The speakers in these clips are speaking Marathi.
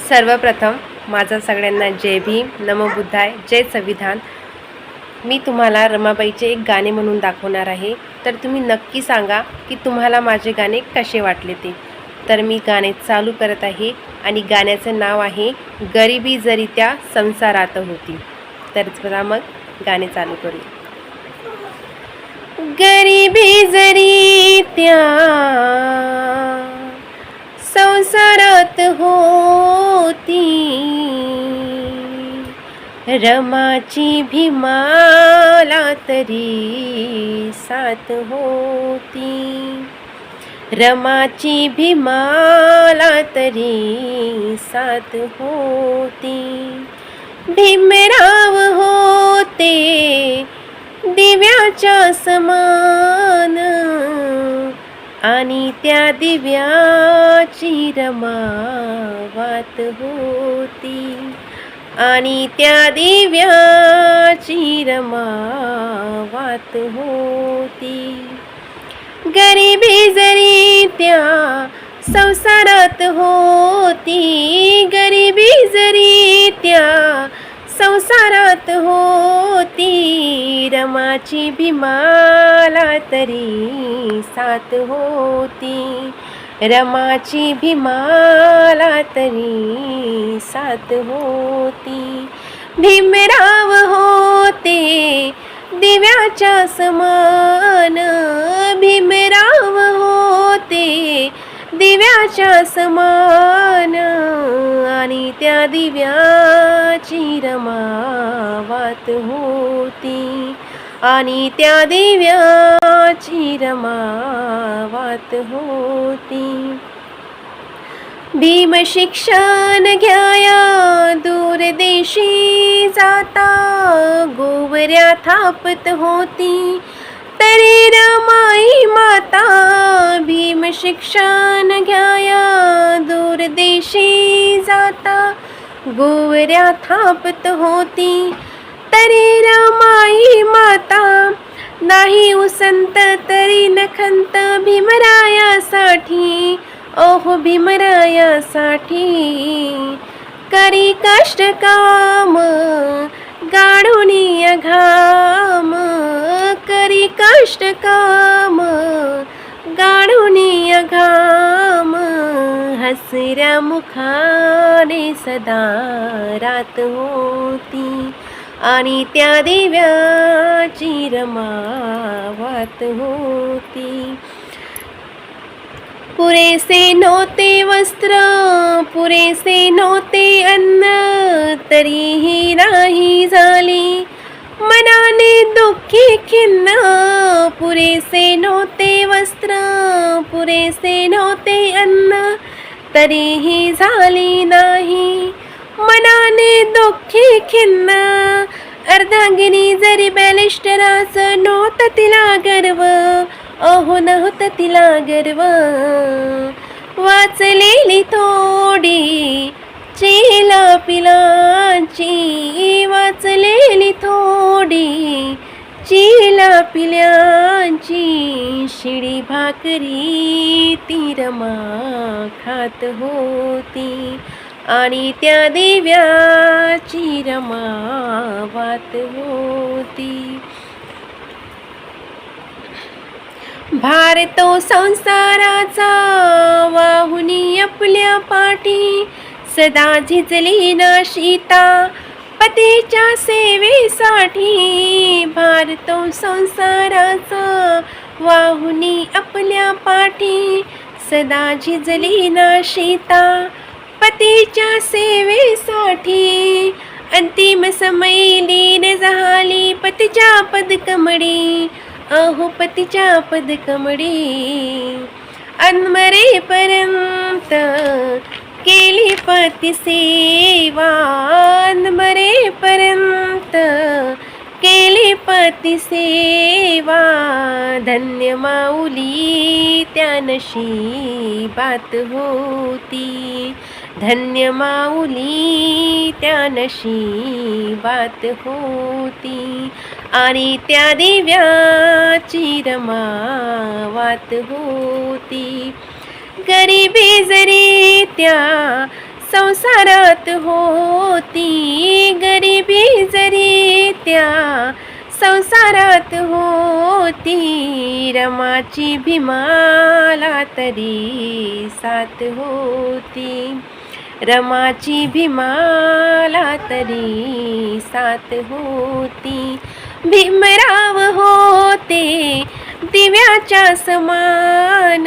सर्वप्रथम माझा सगळ्यांना जय भीम, नमो बुद्धाय, जय संविधान। मी तुम्हाला रमाबाईचे एक गाणे म्हणून दाखवणार आहे, तर तुम्ही नक्की सांगा की तुम्हाला माझे गाणे कसे वाटले ते। तर मी गाणे चालू करत आहे आणि गाण्याचं नाव आहे गरिबी जरी त्या संसारात होती। तर चला मग गाणे चालू करूया। गरिबी जरी त्या संसारात होती, रमाची भीमाला तरी साथ होती, रमाची भीमाला तरी साथ होती। भीमराव होते दिव्याच्या समान, आणि त्या दिव्याची रमा वात होती, आणि त्या दिव्याची रमा वात होती। गरिबी जरी त्या संसारात होती, गरिबी जरी त्या संसारात होती, रमाची भीमाला तरी साथ होती, रमाची भीमाला तरी साथ होती। भीमराव होते दिव्याच्या समान, भीमराव होते दिव्याच्या समान, आणि त्या दिव्याची रमा वात होती, आणि त्या दिव्याची रमा वात होती। भीम शिक्षण घ्याया दूर देशी जाता, गोवऱ्या थापत होती तरी रमाई माता। भीम शिक्षण घ्याया दूर देशी जाता, गोवऱ्या थापत होती तरी रमाई माता। नाही उसंत तरी नखंत भीमरायासाठी, ओहो भीमरायासाठी। करी कष्ट काम गाढोनिया घाम, करी कष्ट काम गाढोनिया घाम, हसऱ्या मुखाने सदा रात होती, आणि त्या दिव्याची रमा वात होती। पुरेसे नव्हते वस्त्र, पुरेसे नव्हते अन्न, तरीही नाही झाली मनाने दुःखी खिन्न। पुरेसे नव्हते वस्त्र, पुरेसे नव्हते अन्न, तरीही झाली नाही मनाने दुःखी खिन्न। अर्धांगिनी जरी बॅलिस्टराचं नव्हतं तिला गर्व, ओहो नव्हतं तिला गर्व। वाचलेली थोडी चिला पिलांची, वाचलेली थोडी चिला पिल्यांची, शिळी भाकरी ती रमा खात होती, आणि त्या दिव्याची रमा वात होती। भार तो संसाराचा वाहुनी आपल्या पाठी, सदा झिजली ना शीता पतीच्या सेवेसाठी। भार तो संसाराचा वाहुनी आपल्या पाठी, सदा झिजली ना शीता पतीच्या सेवेसाठी। अंतिम समयी लीन झाली पतीच्या पदकमळी, अहो पतीच्या पदकमळी। अनमरेपर्यंत केली पती सेवा, अनमरेपर्यंत केली पती सेवा। धन्य माऊली त्या नशिबात होती, धन्य माऊली त्या नशिबात होती, आणि त्या दिव्याची रमा वात होती। गरिबी जरी त्या संसारात होती गरिबी जरी त्या संसारात होती रमाची भीमाला तरी साथ होती रमाची भीमाला तरी साथ होती भीमराव होते दिव्याच्या समान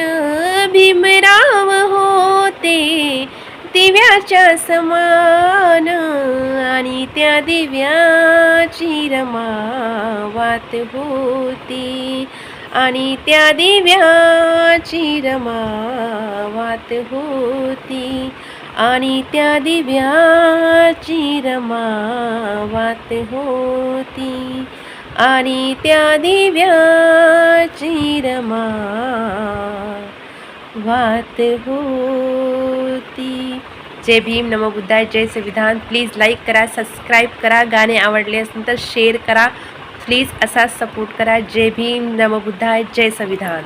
भीमराव होते दिव्याच्या समान आणि त्या दिव्याची रमावात होती आणि त्या दिव्याची रमावात होती आणि त्या दिव्याची रमावात होती आणि त्या दिव्याची रमावात होती. जय भीम, नमो बुद्धाय, जय संविधान. प्लीज लाईक करा, सबस्क्राईब करा, गाणे आवडले असेल तर शेअर करा. प्लीज असाच सपोर्ट करा. जय भीम, नमो बुद्धाय, जय संविधान.